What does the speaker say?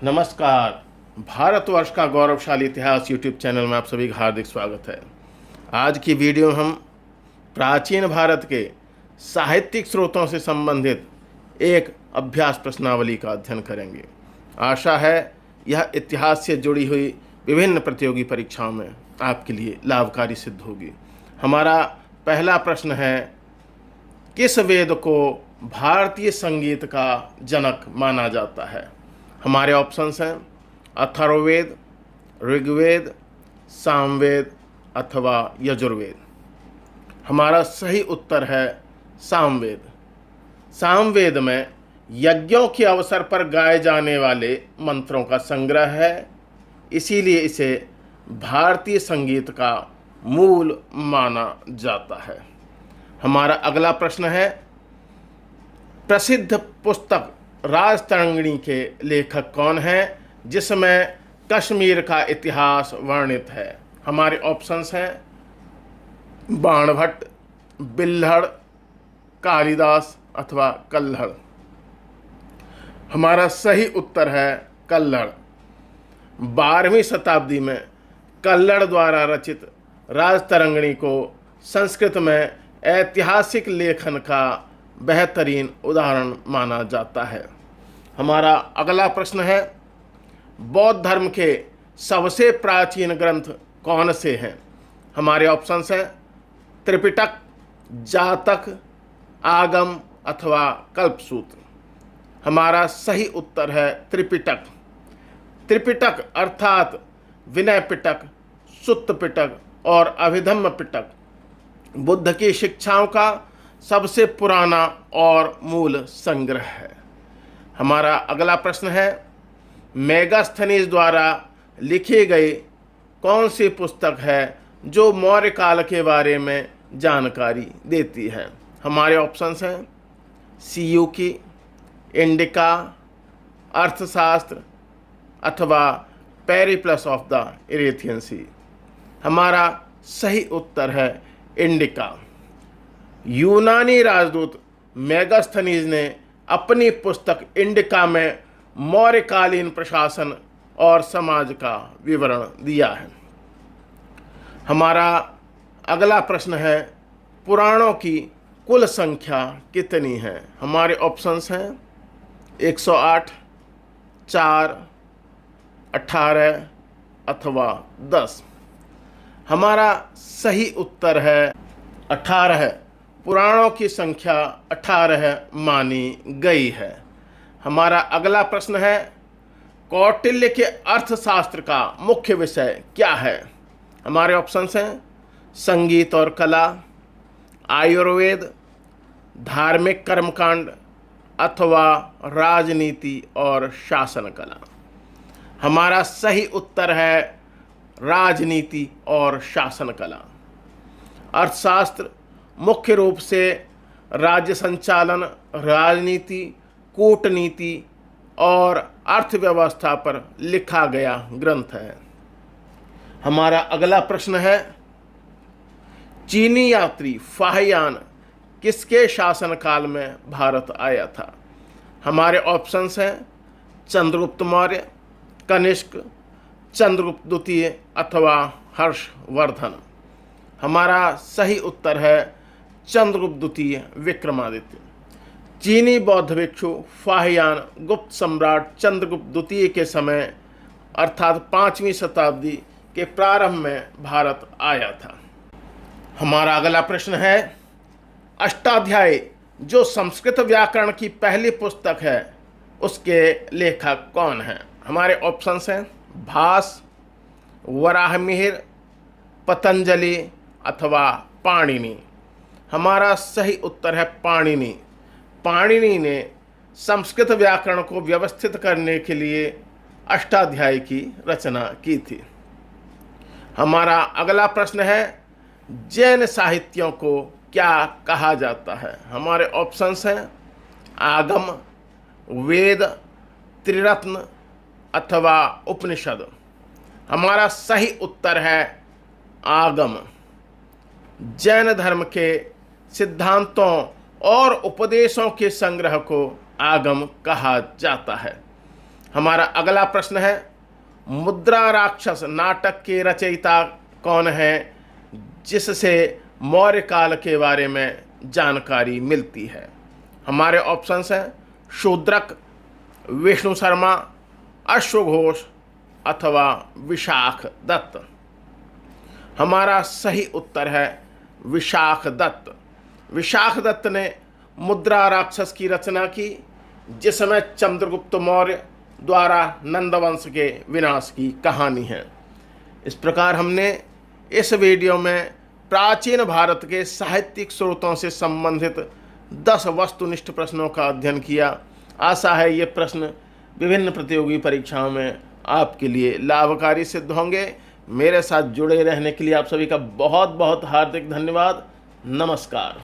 नमस्कार। भारतवर्ष का गौरवशाली इतिहास यूट्यूब चैनल में आप सभी का हार्दिक स्वागत है। आज की वीडियो में हम प्राचीन भारत के साहित्यिक स्रोतों से संबंधित एक अभ्यास प्रश्नावली का अध्ययन करेंगे। आशा है यह इतिहास से जुड़ी हुई विभिन्न प्रतियोगी परीक्षाओं में आपके लिए लाभकारी सिद्ध होगी। हमारा पहला प्रश्न है, किस वेद को भारतीय संगीत का जनक माना जाता है? हमारे ऑप्शंस हैं अथर्ववेद, ऋग्वेद, सामवेद अथवा यजुर्वेद। हमारा सही उत्तर है सामवेद। सामवेद में यज्ञों के अवसर पर गाए जाने वाले मंत्रों का संग्रह है, इसीलिए इसे भारतीय संगीत का मूल माना जाता है। हमारा अगला प्रश्न है, प्रसिद्ध पुस्तक राजतरंगिणी के लेखक कौन हैं जिसमें कश्मीर का इतिहास वर्णित है? हमारे ऑप्शंस हैं बाणभट्ट, बिल्हड़, कालिदास अथवा कल्हड़। हमारा सही उत्तर है कल्हड़। 12वीं शताब्दी में कल्हड़ द्वारा रचित राजतरंगिणी को संस्कृत में ऐतिहासिक लेखन का बेहतरीन उदाहरण माना जाता है। हमारा अगला प्रश्न है, बौद्ध धर्म के सबसे प्राचीन ग्रंथ कौन से हैं? हमारे ऑप्शंस हैं त्रिपिटक, जातक, आगम अथवा कल्पसूत्र। हमारा सही उत्तर है त्रिपिटक। त्रिपिटक अर्थात विनय पिटक, सुत्त पिटक और अभिधम्म पिटक बुद्ध की शिक्षाओं का सबसे पुराना और मूल संग्रह है। हमारा अगला प्रश्न है, मेगास्थनीज द्वारा लिखी गई कौन सी पुस्तक है जो मौर्य काल के बारे में जानकारी देती है? हमारे ऑप्शंस हैं सीयूकी, इंडिका, अर्थशास्त्र अथवा पेरिप्लस ऑफ द इरेथियन सी। हमारा सही उत्तर है इंडिका। यूनानी राजदूत मेगास्थनीज ने अपनी पुस्तक इंडिका में मौर्यकालीन प्रशासन और समाज का विवरण दिया है। हमारा अगला प्रश्न है, पुराणों की कुल संख्या कितनी है? हमारे ऑप्शंस हैं 108, 4, 18 अथवा 10। हमारा सही उत्तर है 18। पुराणों की संख्या 18 मानी गई है। हमारा अगला प्रश्न है, कौटिल्य के अर्थशास्त्र का मुख्य विषय क्या है? हमारे ऑप्शंस हैं संगीत और कला, आयुर्वेद, धार्मिक कर्मकांड अथवा राजनीति और शासन कला। हमारा सही उत्तर है राजनीति और शासन कला। अर्थशास्त्र मुख्य रूप से राज्य संचालन, राजनीति, कूटनीति और अर्थव्यवस्था पर लिखा गया ग्रंथ है। हमारा अगला प्रश्न है, चीनी यात्री फाहियान किसके शासनकाल में भारत आया था? हमारे ऑप्शंस हैं चंद्रगुप्त मौर्य, कनिष्क, चंद्रगुप्त द्वितीय अथवा हर्षवर्धन। हमारा सही उत्तर है चंद्रगुप्त द्वितीय विक्रमादित्य। चीनी बौद्ध भिक्षु फाहियान गुप्त सम्राट चंद्रगुप्त द्वितीय के समय अर्थात 5वीं शताब्दी के प्रारंभ में भारत आया था। हमारा अगला प्रश्न है, अष्टाध्यायी जो संस्कृत व्याकरण की पहली पुस्तक है उसके लेखक कौन हैं? हमारे ऑप्शंस हैं भास, वराहमिहिर, पतंजलि अथवा पाणिनि। हमारा सही उत्तर है पाणिनि। पाणिनि ने संस्कृत व्याकरण को व्यवस्थित करने के लिए अष्टाध्यायी की रचना की थी। हमारा अगला प्रश्न है, जैन साहित्यों को क्या कहा जाता है? हमारे ऑप्शंस हैं आगम, वेद, त्रिरत्न अथवा उपनिषद। हमारा सही उत्तर है आगम। जैन धर्म के सिद्धांतों और उपदेशों के संग्रह को आगम कहा जाता है। हमारा अगला प्रश्न है, मुद्रा राक्षस नाटक के रचयिता कौन है जिससे मौर्य काल के बारे में जानकारी मिलती है? हमारे ऑप्शंस हैं शूद्रक, विष्णु शर्मा, अश्वघोष अथवा विशाख दत्त। हमारा सही उत्तर है विशाख दत्त। विशाख दत्त ने मुद्रा राक्षस की रचना की, जिसमें चंद्रगुप्त मौर्य द्वारा नंदवंश के विनाश की कहानी है। इस प्रकार हमने इस वीडियो में प्राचीन भारत के साहित्यिक स्रोतों से संबंधित 10 वस्तुनिष्ठ प्रश्नों का अध्ययन किया। आशा है ये प्रश्न विभिन्न प्रतियोगी परीक्षाओं में आपके लिए लाभकारी सिद्ध होंगे। मेरे साथ जुड़े रहने के लिए आप सभी का बहुत बहुत हार्दिक धन्यवाद। नमस्कार।